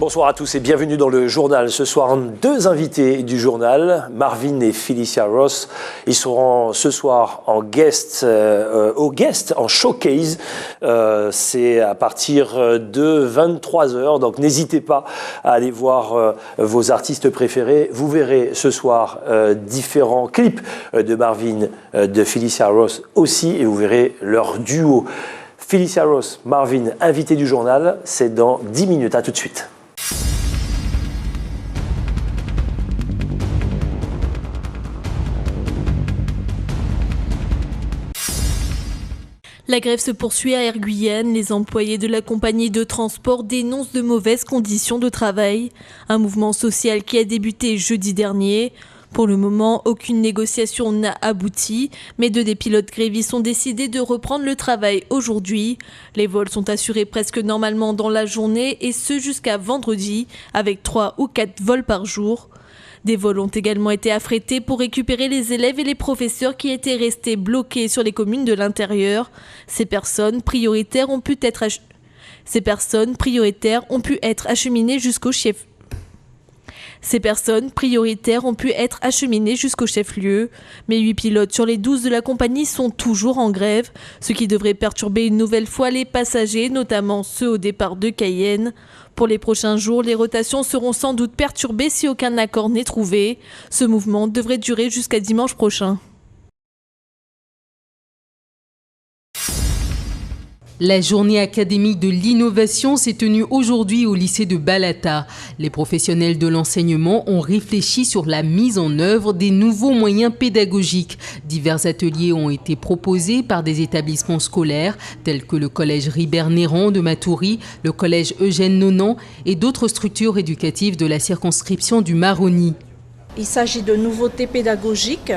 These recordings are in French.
Bonsoir à tous et bienvenue dans le journal. Ce soir, deux invités du journal, Marvin et Felicia Ross. Ils seront ce soir en en showcase. C'est à partir de 23h, donc n'hésitez pas à aller voir vos artistes préférés. Vous verrez ce soir différents clips de Marvin, de Felicia Ross aussi, et vous verrez leur duo. Felicia Ross, Marvin, invité du journal, c'est dans 10 minutes. À tout de suite. La grève se poursuit à Air Guyane. Les employés de la compagnie de transport dénoncent de mauvaises conditions de travail. Un mouvement social qui a débuté jeudi dernier. Pour le moment, aucune négociation n'a abouti, mais deux des pilotes grévistes ont décidé de reprendre le travail aujourd'hui. Les vols sont assurés presque normalement dans la journée et ce jusqu'à vendredi, avec 3 ou 4 vols par jour. Des vols ont également été affrétés pour récupérer les élèves et les professeurs qui étaient restés bloqués sur les communes de l'intérieur. Ces personnes prioritaires ont pu être acheminées jusqu'au chef-lieu. Mais 8 pilotes sur les 12 de la compagnie sont toujours en grève, ce qui devrait perturber une nouvelle fois les passagers, notamment ceux au départ de Cayenne. Pour les prochains jours, les rotations seront sans doute perturbées si aucun accord n'est trouvé. Ce mouvement devrait durer jusqu'à dimanche prochain. La journée académique de l'innovation s'est tenue aujourd'hui au lycée de Balata. Les professionnels de l'enseignement ont réfléchi sur la mise en œuvre des nouveaux moyens pédagogiques. Divers ateliers ont été proposés par des établissements scolaires tels que le collège Ribert-Néron de Matoury, le collège Eugène Nonan et d'autres structures éducatives de la circonscription du Maroni. Il s'agit de nouveautés pédagogiques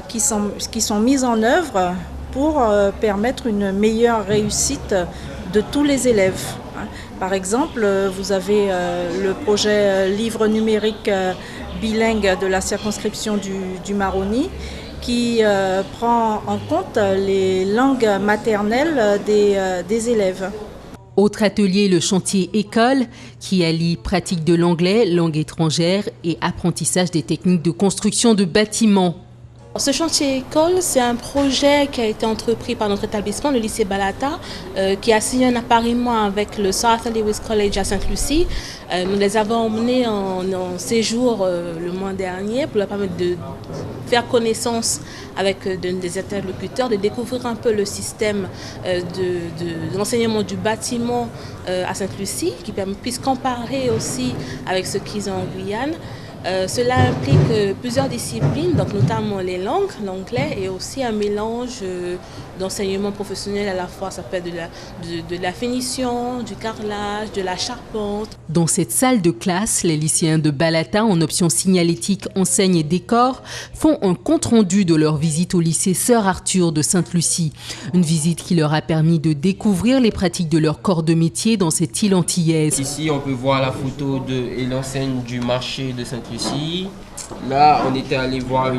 qui sont mises en œuvre pour permettre une meilleure réussite de tous les élèves. Par exemple, vous avez le projet livre numérique bilingue de la circonscription du Maroni qui prend en compte les langues maternelles des élèves. Autre atelier, le chantier école, qui allie pratique de l'anglais, langue étrangère et apprentissage des techniques de construction de bâtiments. Ce chantier école, c'est un projet qui a été entrepris par notre établissement, le lycée Balata, qui a signé un appariement avec le South Lewis College à Sainte-Lucie. Nous les avons emmenés en séjour le mois dernier pour leur permettre de faire connaissance avec des interlocuteurs, de découvrir un peu le système de l'enseignement du bâtiment à Sainte-Lucie, qui puisse comparer aussi avec ce qu'ils ont en Guyane. Cela implique plusieurs disciplines, donc notamment les langues, l'anglais et aussi un mélange d'enseignement professionnel à la fois. Ça peut être de la finition, du carrelage, de la charpente. Dans cette salle de classe, les lycéens de Balata en option signalétique, enseigne et décor font un compte-rendu de leur visite au lycée Sœur Arthur de Sainte-Lucie. Une visite qui leur a permis de découvrir les pratiques de leur corps de métier dans cette île antillaise. Ici, on peut voir la photo et l'enseigne du marché de Sainte-Lucie. Là, on était allé voir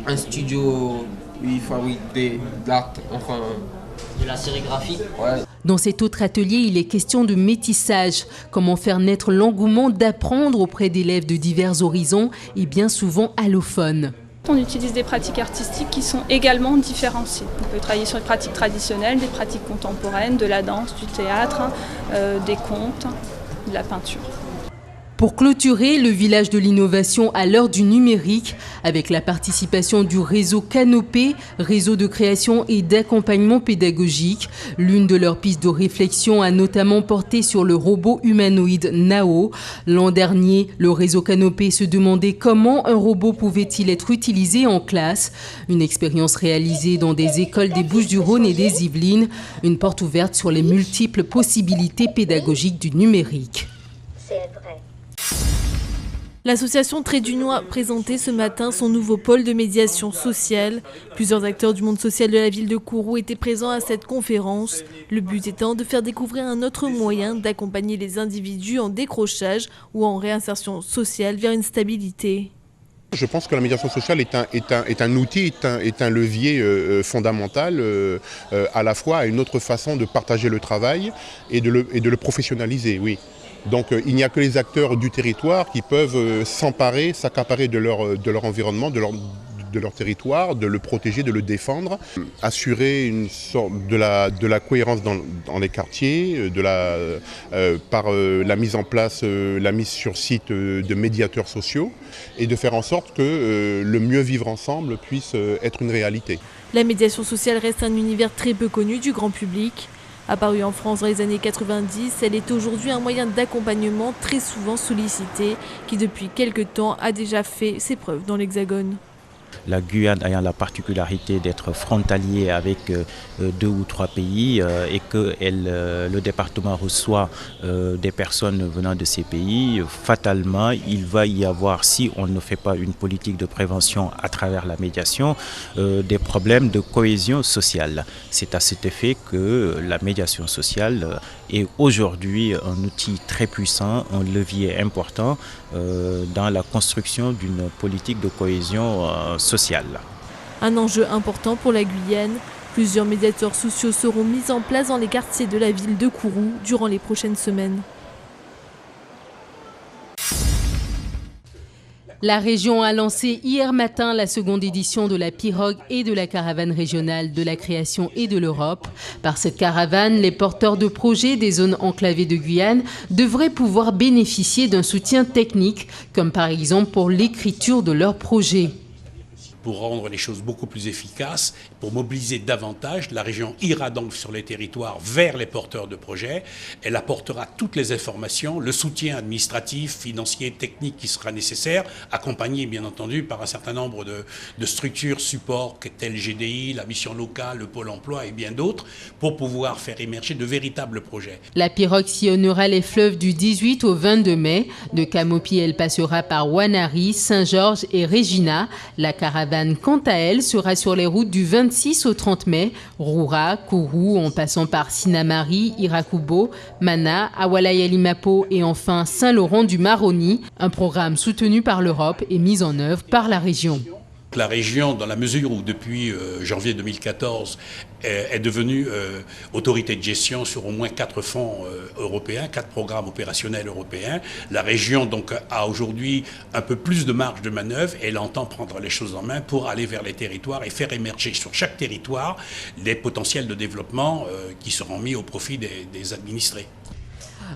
un studio où il fabrique de l'art, enfin de la sérigraphie. Ouais. Dans cet autre atelier, il est question de métissage. Comment faire naître l'engouement d'apprendre auprès d'élèves de divers horizons et bien souvent allophones. On utilise des pratiques artistiques qui sont également différenciées. On peut travailler sur les pratiques traditionnelles, des pratiques contemporaines, de la danse, du théâtre, des contes, de la peinture. Pour clôturer le village de l'innovation à l'heure du numérique, avec la participation du réseau Canopé, réseau de création et d'accompagnement pédagogique, l'une de leurs pistes de réflexion a notamment porté sur le robot humanoïde Nao. L'an dernier, le réseau Canopé se demandait comment un robot pouvait-il être utilisé en classe. Une expérience réalisée dans des écoles des Bouches-du-Rhône et des Yvelines, une porte ouverte sur les multiples possibilités pédagogiques du numérique. C'est vrai. L'association Trait d'Union a présenté ce matin son nouveau pôle de médiation sociale. Plusieurs acteurs du monde social de la ville de Kourou étaient présents à cette conférence. Le but étant de faire découvrir un autre moyen d'accompagner les individus en décrochage ou en réinsertion sociale vers une stabilité. Je pense que la médiation sociale est un outil, est un levier fondamental à la fois à une autre façon de partager le travail et de le professionnaliser, oui. Donc il n'y a que les acteurs du territoire qui peuvent s'accaparer de leur environnement, de leur territoire, de le protéger, de le défendre, assurer une sorte de la cohérence dans les quartiers, par la mise en place, la mise sur site de médiateurs sociaux et de faire en sorte que le mieux vivre ensemble puisse être une réalité. La médiation sociale reste un univers très peu connu du grand public. Apparue en France dans les années 90, elle est aujourd'hui un moyen d'accompagnement très souvent sollicité qui depuis quelques temps a déjà fait ses preuves dans l'Hexagone. La Guyane ayant la particularité d'être frontalier avec 2 ou 3 pays et que le département reçoit des personnes venant de ces pays, fatalement, il va y avoir, si on ne fait pas une politique de prévention à travers la médiation, des problèmes de cohésion sociale. C'est à cet effet que la médiation sociale est aujourd'hui un outil très puissant, un levier important dans la construction d'une politique de cohésion sociale. Un enjeu important pour la Guyane. Plusieurs médiateurs sociaux seront mis en place dans les quartiers de la ville de Kourou durant les prochaines semaines. La région a lancé hier matin la seconde édition de la pirogue et de la caravane régionale de la création et de l'Europe. Par cette caravane, les porteurs de projets des zones enclavées de Guyane devraient pouvoir bénéficier d'un soutien technique, comme par exemple pour l'écriture de leurs projets. Pour rendre les choses beaucoup plus efficaces, pour mobiliser davantage, la région ira donc sur les territoires vers les porteurs de projets. Elle apportera toutes les informations, le soutien administratif, financier, technique qui sera nécessaire, accompagné bien entendu par un certain nombre de structures support telles GDI, la mission locale, le pôle emploi et bien d'autres, pour pouvoir faire émerger de véritables projets. La pirogue sillonnera les fleuves du 18 au 22 mai. De Camopi, elle passera par Wanari, Saint-Georges et Regina. La caravane, quant à elle, sera sur les routes du 26 au 30 mai, Roura, Kourou, en passant par Sinamari, Irakubo, Mana, Awalaya-Limapo et enfin Saint-Laurent-du-Maroni. Un programme soutenu par l'Europe et mis en œuvre par la région. La région, dans la mesure où depuis janvier 2014, est devenue autorité de gestion sur au moins 4 fonds européens, 4 programmes opérationnels européens. La région donc a aujourd'hui un peu plus de marge de manœuvre et elle entend prendre les choses en main pour aller vers les territoires et faire émerger sur chaque territoire les potentiels de développement qui seront mis au profit des administrés.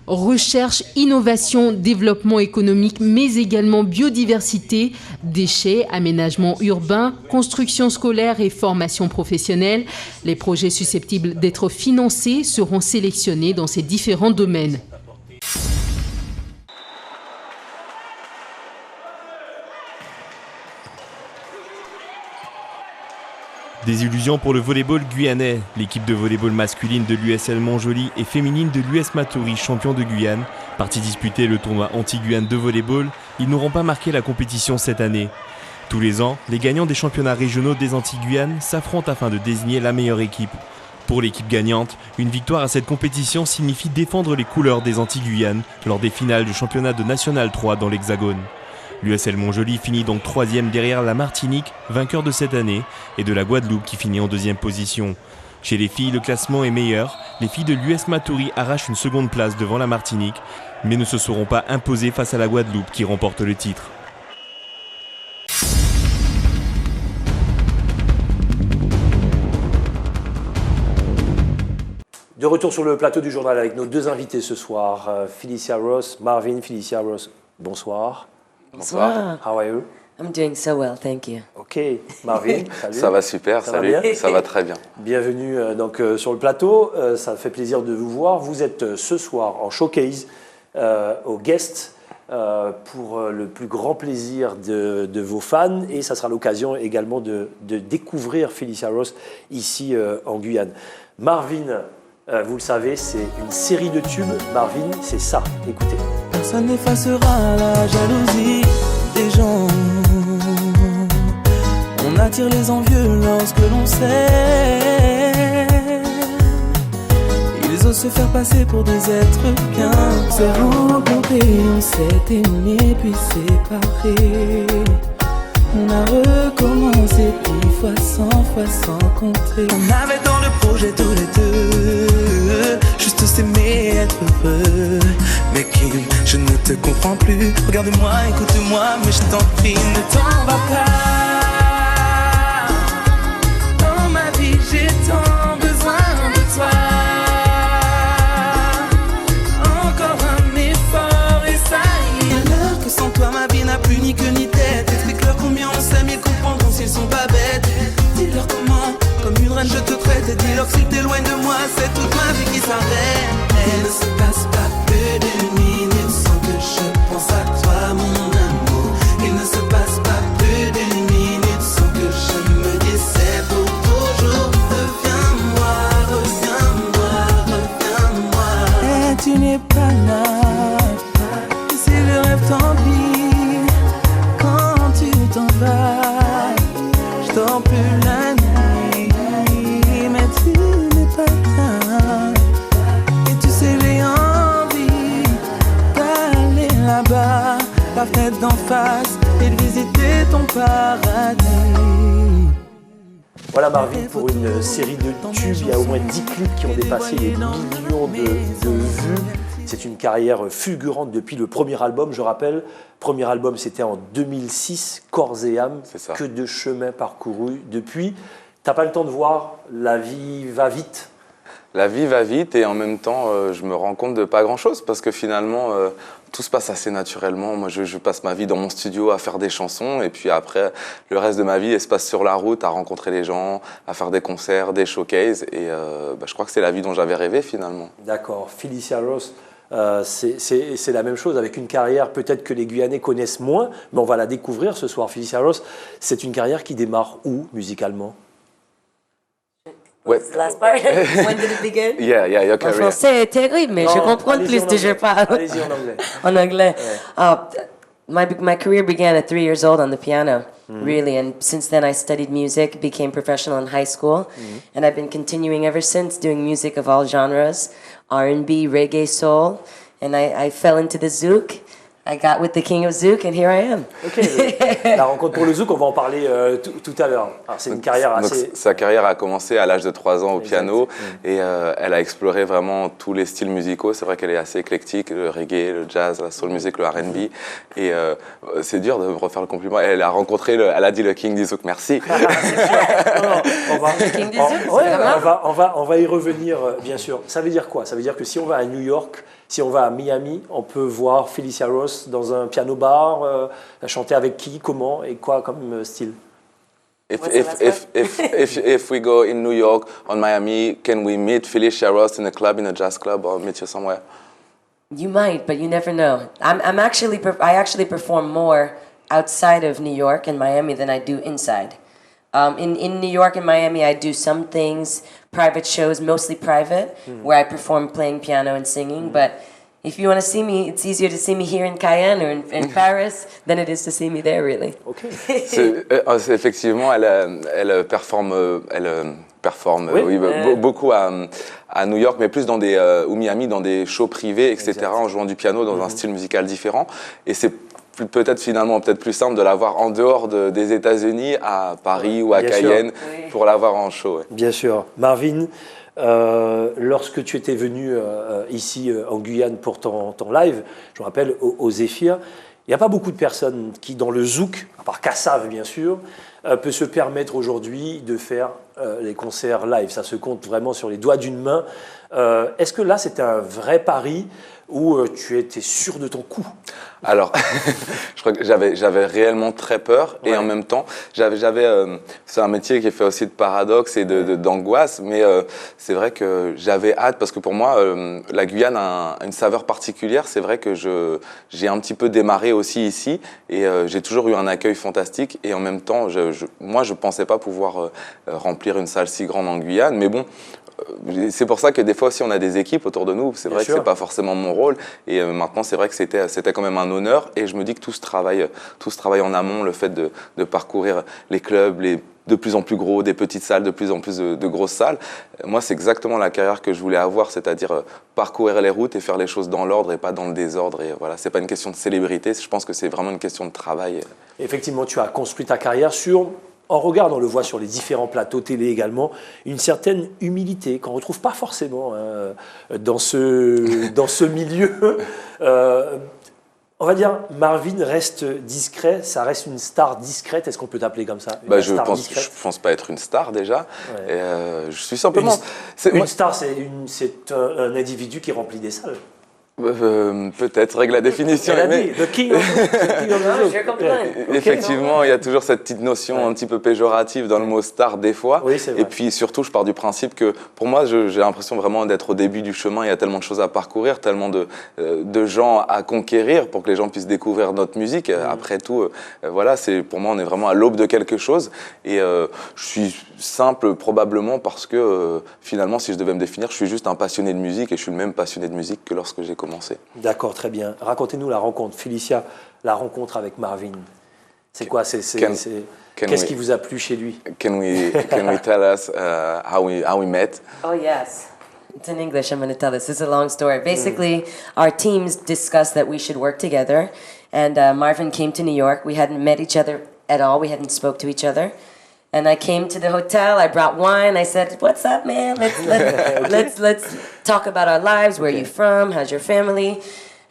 Recherche, innovation, développement économique, mais également biodiversité, déchets, aménagement urbain, construction scolaire et formation professionnelle. Les projets susceptibles d'être financés seront sélectionnés dans ces différents domaines. Désillusion pour le volleyball guyanais. L'équipe de volleyball masculine de l'USL Montjoly et féminine de l'US Matoury, champion de Guyane, parti disputer le tournoi anti-Guyane de volleyball, ils n'auront pas marqué la compétition cette année. Tous les ans, les gagnants des championnats régionaux des Antilles-Guyane s'affrontent afin de désigner la meilleure équipe. Pour l'équipe gagnante, une victoire à cette compétition signifie défendre les couleurs des Antilles-Guyane lors des finales du championnat de National 3 dans l'Hexagone. L'USL Montjoly finit donc 3e derrière la Martinique, vainqueur de cette année, et de la Guadeloupe qui finit en 2e position. Chez les filles, le classement est meilleur. Les filles de l'US Matoury arrachent une seconde place devant la Martinique, mais ne se seront pas imposées face à la Guadeloupe qui remporte le titre. De retour sur le plateau du journal avec nos deux invités ce soir, Felicia Ross, Marvin. Felicia Ross, bonsoir. Bonsoir. How are you? I'm doing so well, thank you. Ok, Marvin, salut. Ça va super, salut, ça va très bien. Bienvenue sur le plateau, ça fait plaisir de vous voir. Vous êtes ce soir en showcase au guest pour le plus grand plaisir de vos fans et ça sera l'occasion également de découvrir Felicia Ross ici en Guyane. Marvin, vous le savez, c'est une série de tubes. Marvin, c'est ça, écoutez. Personne n'effacera la jalousie des gens. On attire les envieux lorsque l'on s'aime. Ils osent se faire passer pour des êtres qu'un. On s'est rencontrés, on s'est aimé puis séparés. On a recommencé 10 fois, 100 fois sans compter. On avait dans le projet tous les deux, juste s'aimer, être heureux. Mais Kim, je ne te comprends plus. Regarde-moi, écoute-moi, mais je t'en prie, ne t'en va pas. Dans ma vie, j'ai tant besoin de toi. Encore un effort et ça y est. Dis-leur que sans toi, ma vie n'a plus ni queue ni tête. Explique-leur combien on s'aime, ils comprendront s'ils sont pas bêtes. Dis-leur comment, comme une reine je te traite. Et dis-leur que si t'éloignes de moi, c'est toute ma vie qui s'arrête. Il ne se passe pas plus d'une minute sans que je pense à toi, mon amour. Il ne se passe pas plus d'une minute sans que je me dise c'est pour toujours. Reviens-moi, reviens-moi, reviens-moi. Et tu n'es pas là. Et si le rêve t'envie, quand tu t'en vas, je dors plus la nuit. Mais tu n'es pas là. J'ai envie d'aller là-bas, la fenêtre d'en face, et de visiter ton paradis. Voilà Marvin pour une série de tubes, il y a au moins 10 clips qui ont dépassé les millions de vues. C'est une carrière fulgurante depuis le premier album, je rappelle. Premier album c'était en 2006, Corps et âme, que de chemin parcouru depuis. T'as pas le temps de voir, la vie va vite. La vie va vite et en même temps, je me rends compte de pas grand-chose parce que finalement, tout se passe assez naturellement. Moi, je passe ma vie dans mon studio à faire des chansons et puis après, le reste de ma vie, elle se passe sur la route, à rencontrer les gens, à faire des concerts, des showcases et je crois que c'est la vie dont j'avais rêvé finalement. D'accord. Felicia Ross, c'est la même chose avec une carrière peut-être que les Guyanais connaissent moins, mais on va la découvrir ce soir. Felicia Ross, c'est une carrière qui démarre où musicalement? Ouais. Last part. When did it begin? Yeah, your career. En français est terrible, mais je comprends plus que je parle. Allez-y en anglais. En anglais. My career began at 3 years old on the piano, really, and since then I studied music, became professional in high school, and I've been continuing ever since doing music of all genres, R&B, reggae, soul, and I fell into the zouk. I got with the king of zouk and here I am. Ok, la rencontre pour le zouk, on va en parler tout à l'heure. C'est une carrière assez... Sa carrière a commencé à l'âge de 3 ans au piano et elle a exploré vraiment tous les styles musicaux. C'est vrai qu'elle est assez éclectique, le reggae, le jazz, la soul music, le R&B. Et c'est dur de me refaire le compliment. Elle a rencontré, elle a dit le king du zouk, merci. On va y revenir, bien sûr. Ça veut dire quoi? Ça veut dire que si on va à New York, si on va à Miami, on peut voir Felicia Ross dans un piano bar, chanter avec qui, comment et quoi comme style? If we go in New York or Miami, can we meet Felicia Ross in a club, in a jazz club, or meet you somewhere? You might, but you never know. I actually perform more outside of New York and Miami than I do inside. In New York and Miami, I do some things, private shows, mostly private, where I perform playing piano and singing. But if you want to see me, it's easier to see me here in Cayenne or in Paris than it is to see me there, really. Okay. Effectivement, elle performe beaucoup à New York, mais plus dans des ou Miami, dans des shows privés, etc., en jouant du piano dans un style musical différent. Et c'est peut-être plus simple de la voir en dehors des États-Unis, à Paris ou à Cayenne, pour la voir en show. Bien sûr. Marvin, lorsque tu étais venu ici en Guyane pour ton live, je me rappelle au Zéphyr, il n'y a pas beaucoup de personnes qui, dans le zouk, à part Kassav bien sûr, peut se permettre aujourd'hui de faire les concerts live. Ça se compte vraiment sur les doigts d'une main. Est-ce que là, c'était un vrai pari où tu étais sûr de ton coup? Alors, je crois que j'avais réellement très peur et en même temps, c'est un métier qui est fait aussi de paradoxes et d'angoisse, mais c'est vrai que j'avais hâte parce que pour moi, la Guyane a une saveur particulière. C'est vrai que j'ai un petit peu démarré aussi ici et j'ai toujours eu un accueil fantastique et en même temps, moi, je pensais pas pouvoir remplir une salle si grande en Guyane, mais bon. C'est pour ça que des fois aussi on a des équipes autour de nous, c'est vrai que c'est pas forcément mon rôle et maintenant c'est vrai que c'était quand même un honneur et je me dis que tout ce travail en amont, le fait de parcourir les clubs, de plus en plus gros, des petites salles, de plus en plus de grosses salles, moi c'est exactement la carrière que je voulais avoir, c'est-à-dire parcourir les routes et faire les choses dans l'ordre et pas dans le désordre et voilà, c'est pas une question de célébrité, je pense que c'est vraiment une question de travail. effectivement, tu as construit ta carrière sur, en regardant, on le voit sur les différents plateaux télé également, une certaine humilité qu'on ne retrouve pas forcément dans ce milieu. On va dire, Marvin reste discret, ça reste une star discrète. Est-ce qu'on peut t'appeler comme ça? Je pense pas être une star déjà. Ouais. Et je suis simplement. Une star, c'est un individu qui remplit des salles. Peut-être, règle la définition. Mais... The king of Effectivement, il y a toujours cette petite notion un petit peu péjorative dans le mot star des fois. Oui, c'est vrai. Et puis surtout, je pars du principe que pour moi, j'ai l'impression vraiment d'être au début du chemin. Il y a tellement de choses à parcourir, tellement de gens à conquérir pour que les gens puissent découvrir notre musique. Après tout, voilà, pour moi, on est vraiment à l'aube de quelque chose. Et je suis simple probablement parce que finalement, si je devais me définir, je suis juste un passionné de musique et je suis le même passionné de musique que lorsque j'ai commencé. D'accord, très bien. Racontez-nous la rencontre. Félicia, la rencontre avec Marvin. C'est quoi? Qu'est-ce qui vous a plu chez lui? Can we tell us how we met? Oh yes. It's in English, I'm going to tell this. It's a long story. Basically, our teams discussed that we should work together. And Marvin came to New York. We hadn't met each other at all. We hadn't spoke to each other. And I came to the hotel, I brought wine, I said, what's up, man? Let's talk about our lives. Where are you from? How's your family?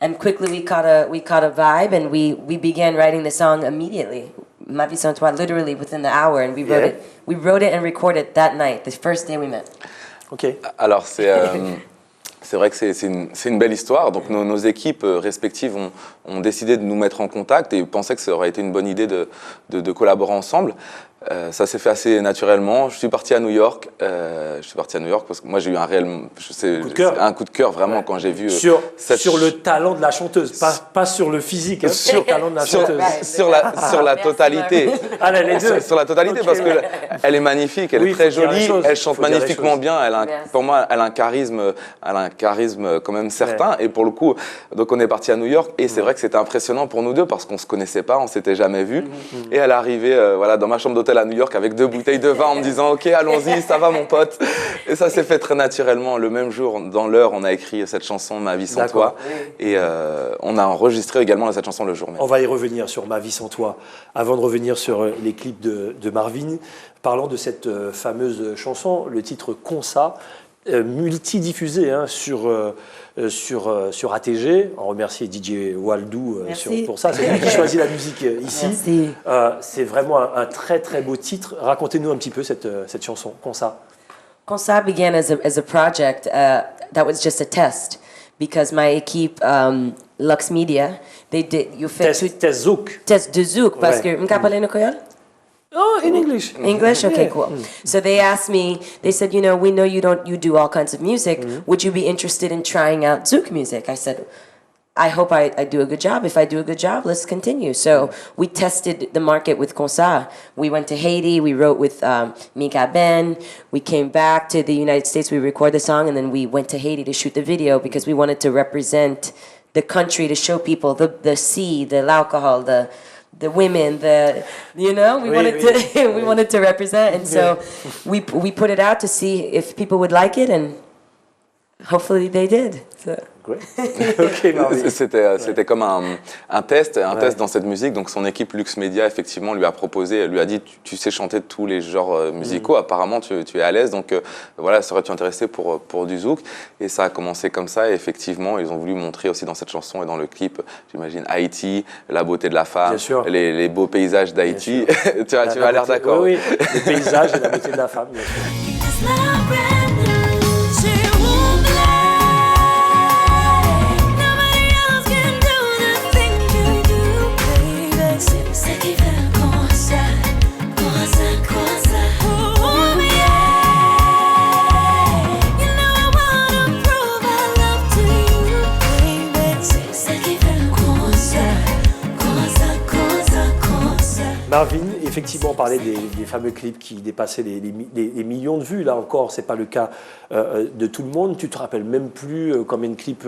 And quickly we caught a vibe, and we began writing the song immediately. Ma vie sans toi, literally within the hour, and we wrote it and recorded that night, the first day we met. Okay. Alors c'est vrai que c'est une belle histoire. Donc nos équipes respectives ont décidé de nous mettre en contact et pensaient que ça aurait été une bonne idée de collaborer ensemble. Ça s'est fait assez naturellement. Je suis parti à New York. Parce que moi j'ai eu un réel coup de cœur vraiment quand j'ai vu sur le talent de la chanteuse, pas sur le physique, sur le talent de la chanteuse. Sur la totalité. Les deux. Sur la totalité parce que elle est magnifique, elle est très jolie, elle chante magnifiquement bien. Pour moi, elle a un charisme quand même certain. Et pour le coup, donc on est parti à New York et c'est vrai que c'était impressionnant pour nous deux parce qu'on se connaissait pas, on s'était jamais vus. Et elle est arrivée dans ma chambre d'hôtel à New York avec 2 bouteilles de vin en me disant ok, allons-y, ça va mon pote. Et ça s'est fait très naturellement. Le même jour, dans l'heure, on a écrit cette chanson Ma vie sans toi et on a enregistré également cette chanson le jour même. On va y revenir sur Ma vie sans toi. Avant de revenir sur les clips de Marvin, parlons de cette fameuse chanson, le titre Consa, multidiffusé sur ATG. On remercie DJ Waldou pour ça. C'est lui qui choisit la musique ici. C'est vraiment un très très beau titre. Racontez-nous un petit peu cette chanson, Consa. Consa began as a project that was just a test because my équipe Lux Media, they did test de zouk parce que m'ka parler no créole. Oh, in English. English? Okay, cool. So they asked me, they said, we know you do all kinds of music. Would you be interested in trying out zouk music? I said, I hope I do a good job. If I do a good job, let's continue. So we tested the market with Consa. We went to Haiti. We wrote with Mika Ben. We came back to the United States. We recorded the song, and then we went to Haiti to shoot the video because we wanted to represent the country, to show people the sea, the alcohol, the women, we wanted to represent, and so we put it out to see if people would like it, and hopefully they did. So. C'était comme un test dans cette musique. Donc son équipe Lux Media effectivement lui a proposé, lui a dit tu sais chanter tous les genres musicaux, apparemment tu es à l'aise, donc voilà, serais-tu intéressé pour du zouk? Et ça a commencé comme ça, et effectivement ils ont voulu montrer aussi dans cette chanson et dans le clip, j'imagine, Haïti, la beauté de la femme, les beaux paysages d'Haïti. tu as l'air d'accord. Oui, les paysages et la beauté de la femme, bien sûr. Marvin, effectivement, on parlait des fameux clips qui dépassaient les millions de vues. Là encore, ce n'est pas le cas de tout le monde. Tu ne te rappelles même plus combien de clips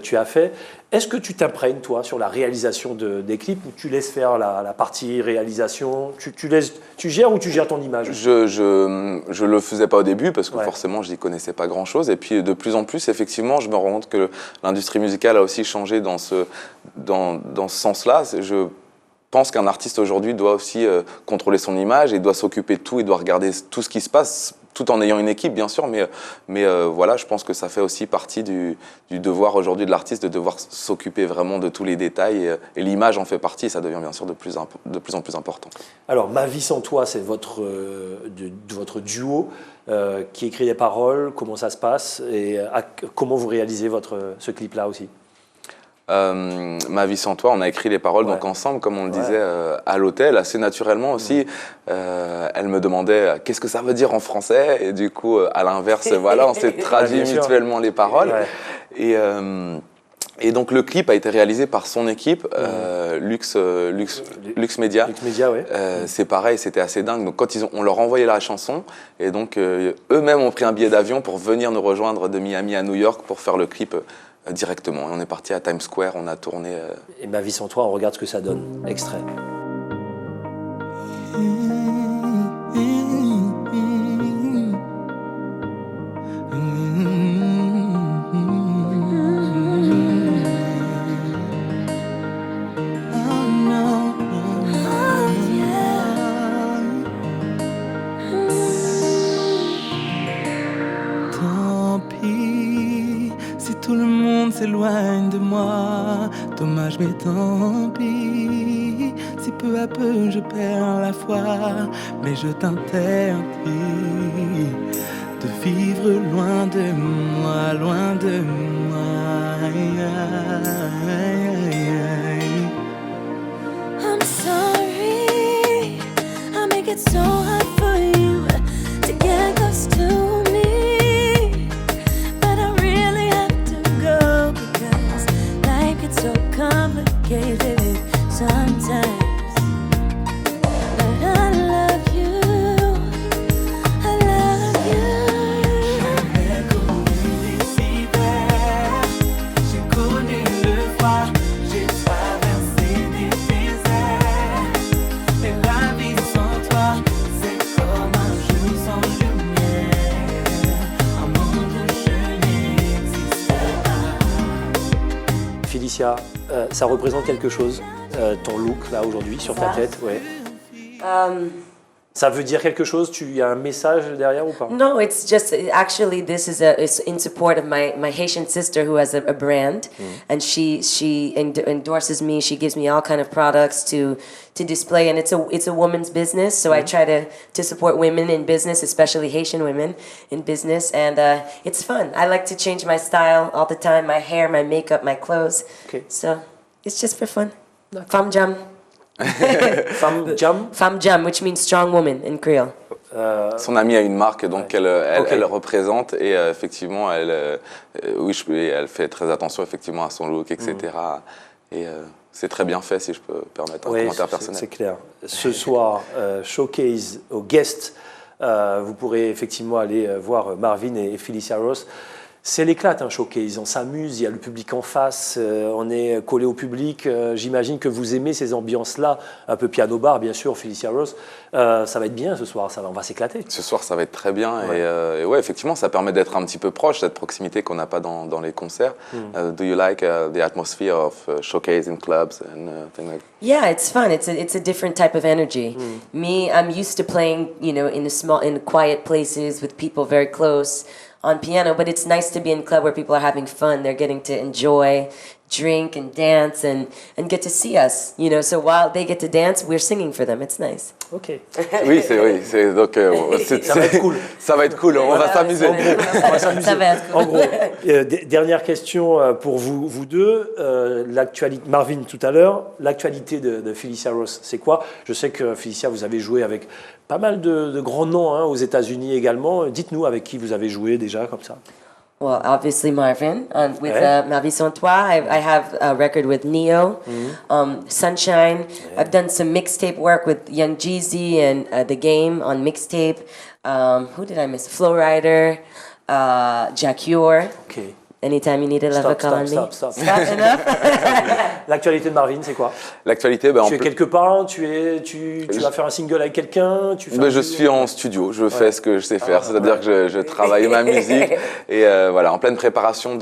tu as fait. Est-ce que tu t'imprègnes, toi, sur la réalisation des clips, ou tu laisses faire la partie réalisation? Tu gères ou tu gères ton image? Je le faisais pas au début parce que forcément, je n'y connaissais pas grand-chose. Et puis, de plus en plus, effectivement, je me rends compte que l'industrie musicale a aussi changé dans ce sens-là. pense qu'un artiste aujourd'hui doit aussi contrôler son image et doit s'occuper de tout, il doit regarder tout ce qui se passe, tout en ayant une équipe bien sûr, mais voilà, je pense que ça fait aussi partie du devoir aujourd'hui de l'artiste de devoir s'occuper vraiment de tous les détails et l'image en fait partie et ça devient bien sûr de plus en plus important. Alors, Ma vie sans toi, c'est votre duo qui écrit les paroles, comment ça se passe et comment vous réalisez ce clip-là aussi? Ma vie sans toi, on a écrit les paroles donc ensemble, comme on le disait à l'hôtel, assez naturellement aussi. Elle me demandait qu'est-ce que ça veut dire en français et du coup, à l'inverse, voilà, on s'est traduit mutuellement les paroles. Et donc le clip a été réalisé par son équipe, Lux Media. Lux Media, oui. C'est pareil, c'était assez dingue. Donc quand on leur envoyait la chanson, et donc eux-mêmes ont pris un billet d'avion pour venir nous rejoindre de Miami à New York pour faire le clip. Directement. On est parti à Times Square, on a tourné... Et Ma vie sans toi, on regarde ce que ça donne. Extrait. S'éloigne de moi, dommage mais tant pis. Si peu à peu je perds la foi, mais je t'interdis de vivre loin de moi, loin de moi. I'm sorry, I make it so hard for you to get close to me. So complicated sometimes, but I love you, I love you. Jamais connu les hivers, j'ai connu le froid, j'ai traversé des déserts. Et la vie sans toi, c'est comme un jour sans lumière, un monde où je n'existe pas. Félicia, ça représente quelque chose, ton look là aujourd'hui sur ta tête, ouais. Ça veut dire quelque chose? Tu y a un message derrière ou pas? No, it's just actually this is it's in support of my Haitian sister who has a brand, and she endorses me. She gives me all kind of products to display, and it's a woman's business. So I try to support women in business, especially Haitian women in business, and it's fun. I like to change my style all the time, my hair, my makeup, my clothes. Okay. So it's just for fun. Femme jam. Femme jam? Femme jam, which means strong woman in Creole. Son amie a une marque donc elle représente et effectivement elle fait très attention effectivement à son look, etc. Et c'est très bien fait si je peux permettre un commentaire personnel. C'est clair. Ce soir, showcase aux guests, vous pourrez effectivement aller voir Marvin et Félicia Ross. C'est l'éclate, un showcase, on s'amuse, il y a le public en face, on est collé au public. J'imagine que vous aimez ces ambiances-là, un peu piano-bar, bien sûr, Félicia Ross. Ça va être bien ce soir, on va s'éclater. Ce soir, ça va être très bien. Et ouais, effectivement, ça permet d'être un petit peu proche, cette proximité qu'on n'a pas dans les concerts. Do you like the atmosphere of showcase in clubs and things like that? Yeah, it's fun. It's a different type of energy. Me, I'm used to playing, in quiet places with people very close on piano, but it's nice to be in a club where people are having fun. They're getting to enjoy, drink and dance and get to see us, so while they get to dance, we're singing for them. It's nice. Ok. Oui, donc ça va être cool. Ça va être cool, on va s'amuser. On va s'amuser. Ça va être cool. En gros, dernière question pour vous deux. L'actualité, Marvin tout à l'heure, l'actualité de Félicia Ross, c'est quoi? Je sais que Félicia, vous avez joué avec pas mal de grands noms aux États-Unis également. Dites-nous avec qui vous avez joué déjà comme ça. Well, obviously Marvin. With Ma Vie Sans Toi, I have a record with Neo, Sunshine. I've done some mixtape work with Young Jeezy and The Game on mixtape. Who did I miss? Flow Rider, Jack Yor. Okay. Anytime you need a lover, call on me. Stop. Enough. L'actualité de Marvin, c'est quoi? L'actualité, tu es quelque part, tu vas faire un single avec quelqu'un, je suis en studio, je fais ce que je sais faire, c'est-à-dire que je travaille ma musique et voilà, en pleine préparation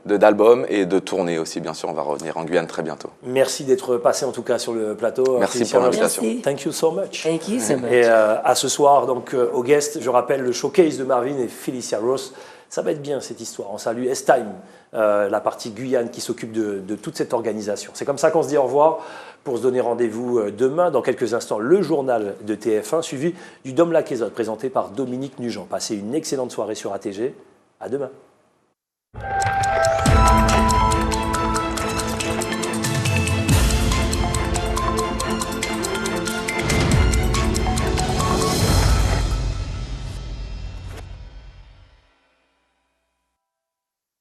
d'albums et de tournées aussi, bien sûr, on va revenir en Guyane très bientôt. Merci d'être passé en tout cas sur le plateau. Merci pour l'invitation. Thank you so much. Thank you so much. Et à ce soir, donc au guest, je rappelle le showcase de Marvin et Felicia Ross. Ça va être bien cette histoire. On salue S-Time, la partie Guyane qui s'occupe de toute cette organisation. C'est comme ça qu'on se dit au revoir pour se donner rendez-vous demain. Dans quelques instants, le journal de TF1 suivi du Dom Laquésode présenté par Dominique Nugent. Passez une excellente soirée sur ATG. À demain.